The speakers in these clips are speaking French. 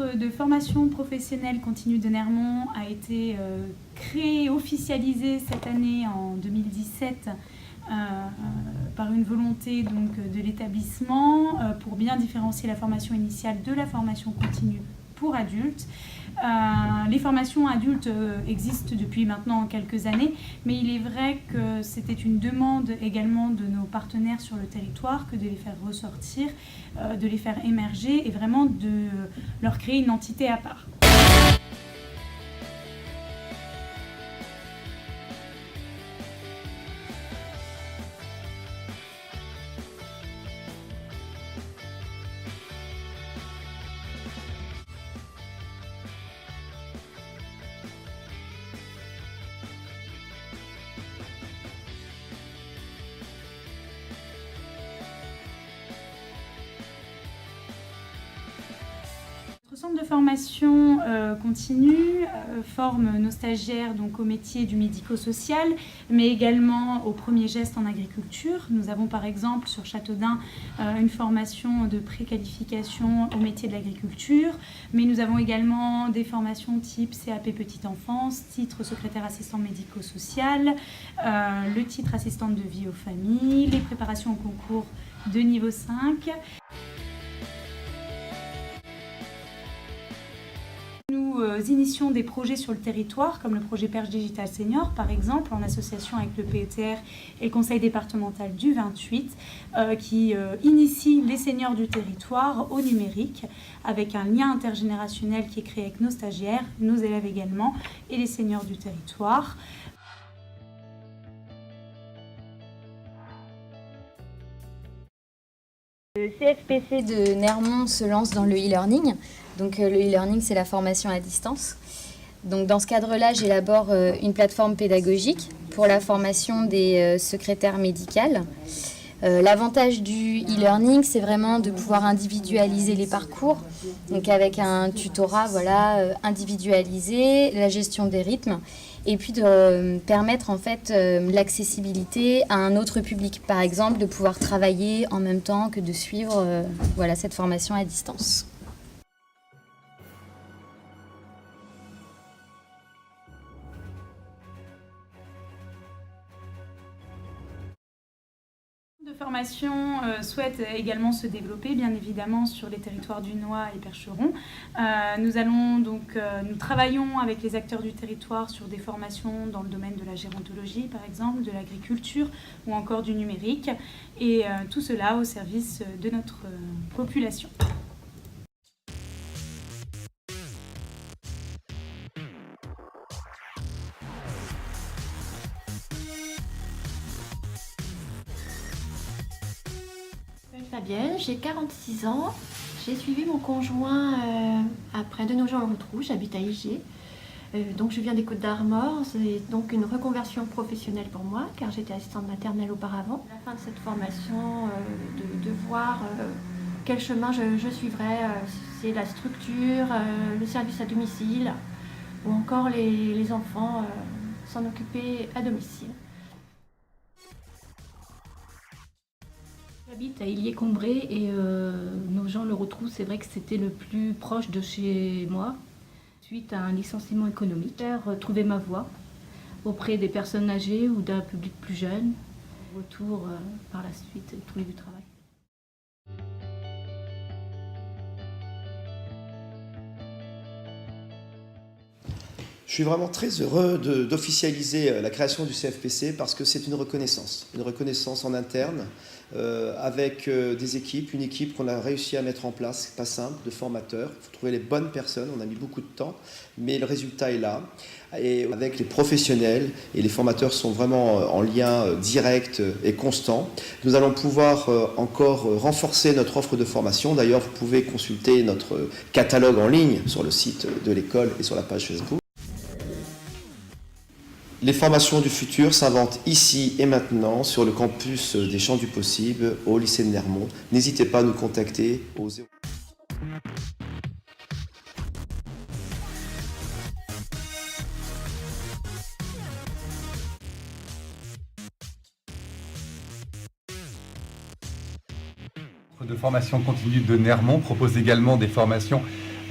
centre de formation professionnelle continue de Nermont a été créé, officialisé cette année en 2017 par une volonté donc, de l'établissement pour bien différencier la formation initiale de la formation continue pour adultes. Les formations adultes existent depuis maintenant quelques années, mais il est vrai que c'était une demande également de nos partenaires sur le territoire que de les faire ressortir, de les faire émerger et vraiment de leur créer une entité à part. Notre centre de formation continue forme nos stagiaires donc, au métier du médico-social, mais également aux premiers gestes en agriculture. Nous avons par exemple sur Châteaudun une formation de préqualification au métier de l'agriculture, mais nous avons également des formations type CAP Petite Enfance, titre secrétaire assistant médico-social, le titre assistante de vie aux familles, les préparations au concours de niveau 5. Nous initions des projets sur le territoire, comme le projet Perche Digital Senior, par exemple, en association avec le PETR et le conseil départemental du 28, qui initie les seniors du territoire au numérique, avec un lien intergénérationnel qui est créé avec nos stagiaires, nos élèves également, et les seniors du territoire. Le CFPC de Nermont se lance dans le e-learning. Donc le e-learning, c'est la formation à distance. Donc dans ce cadre-là, j'élabore une plateforme pédagogique pour la formation des secrétaires médicales. L'avantage du e-learning, c'est vraiment de pouvoir individualiser les parcours, donc avec un tutorat individualisé, la gestion des rythmes, et puis de permettre en fait l'accessibilité à un autre public. Par exemple, de pouvoir travailler en même temps que de suivre cette formation à distance. De formation souhaite également se développer, bien évidemment, sur les territoires du Noy et Percheron. Nous travaillons avec les acteurs du territoire sur des formations dans le domaine de la gérontologie, par exemple, de l'agriculture ou encore du numérique, et tout cela au service de notre population. Fabienne, j'ai 46 ans. J'ai suivi mon conjoint après de Nogent-le-Rotrou, j'habite à Igé. Donc je viens des Côtes-d'Armor, c'est donc une reconversion professionnelle pour moi car j'étais assistante maternelle auparavant. À la fin de cette formation, de voir quel chemin je suivrai, c'est la structure, le service à domicile ou encore les enfants s'en occuper à domicile. J'habite à Illiers-Combré et Nogent-le-Rotrou, c'est vrai que c'était le plus proche de chez moi. Suite à un licenciement économique, j'ai trouvé ma voie auprès des personnes âgées ou d'un public plus jeune. Retour par la suite, trouver du travail. Je suis vraiment très heureux d'officialiser la création du CFPC parce que c'est une reconnaissance en interne avec des équipes, une équipe qu'on a réussi à mettre en place, pas simple, de formateurs. Il faut trouver les bonnes personnes, on a mis beaucoup de temps, mais le résultat est là. Et avec les professionnels, et les formateurs sont vraiment en lien direct et constant. Nous allons pouvoir encore renforcer notre offre de formation. D'ailleurs, vous pouvez consulter notre catalogue en ligne sur le site de l'école et sur la page Facebook. Les formations du futur s'inventent ici et maintenant sur le campus des Champs du Possible au lycée de Nermont. N'hésitez pas à nous contacter au 0. De formation continue de Nermont propose également des formations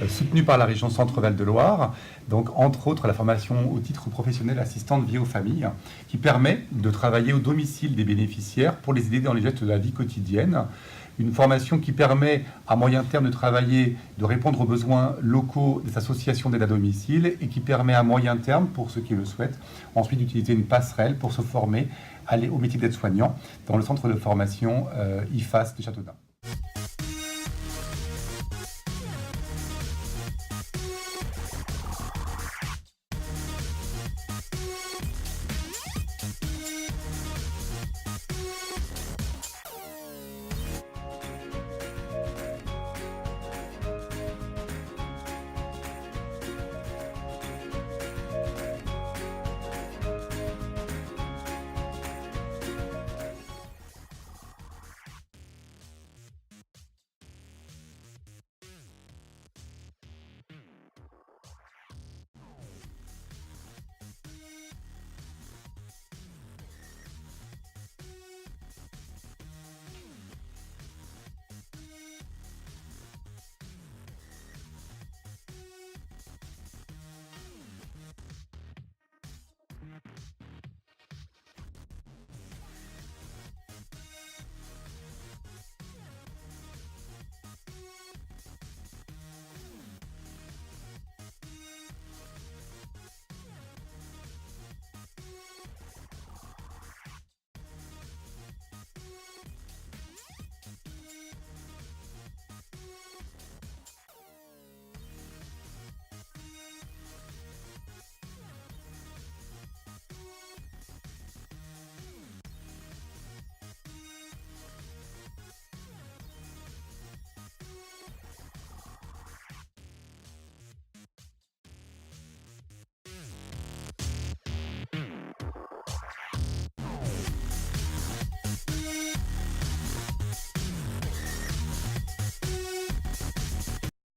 soutenue par la région Centre-Val de Loire, donc entre autres la formation au titre professionnel assistante vie aux familles, qui permet de travailler au domicile des bénéficiaires pour les aider dans les gestes de la vie quotidienne. Une formation qui permet à moyen terme de travailler, de répondre aux besoins locaux des associations d'aide à domicile et qui permet à moyen terme, pour ceux qui le souhaitent, ensuite d'utiliser une passerelle pour se former au métier d'aide-soignant dans le centre de formation IFAS de Châteaudun.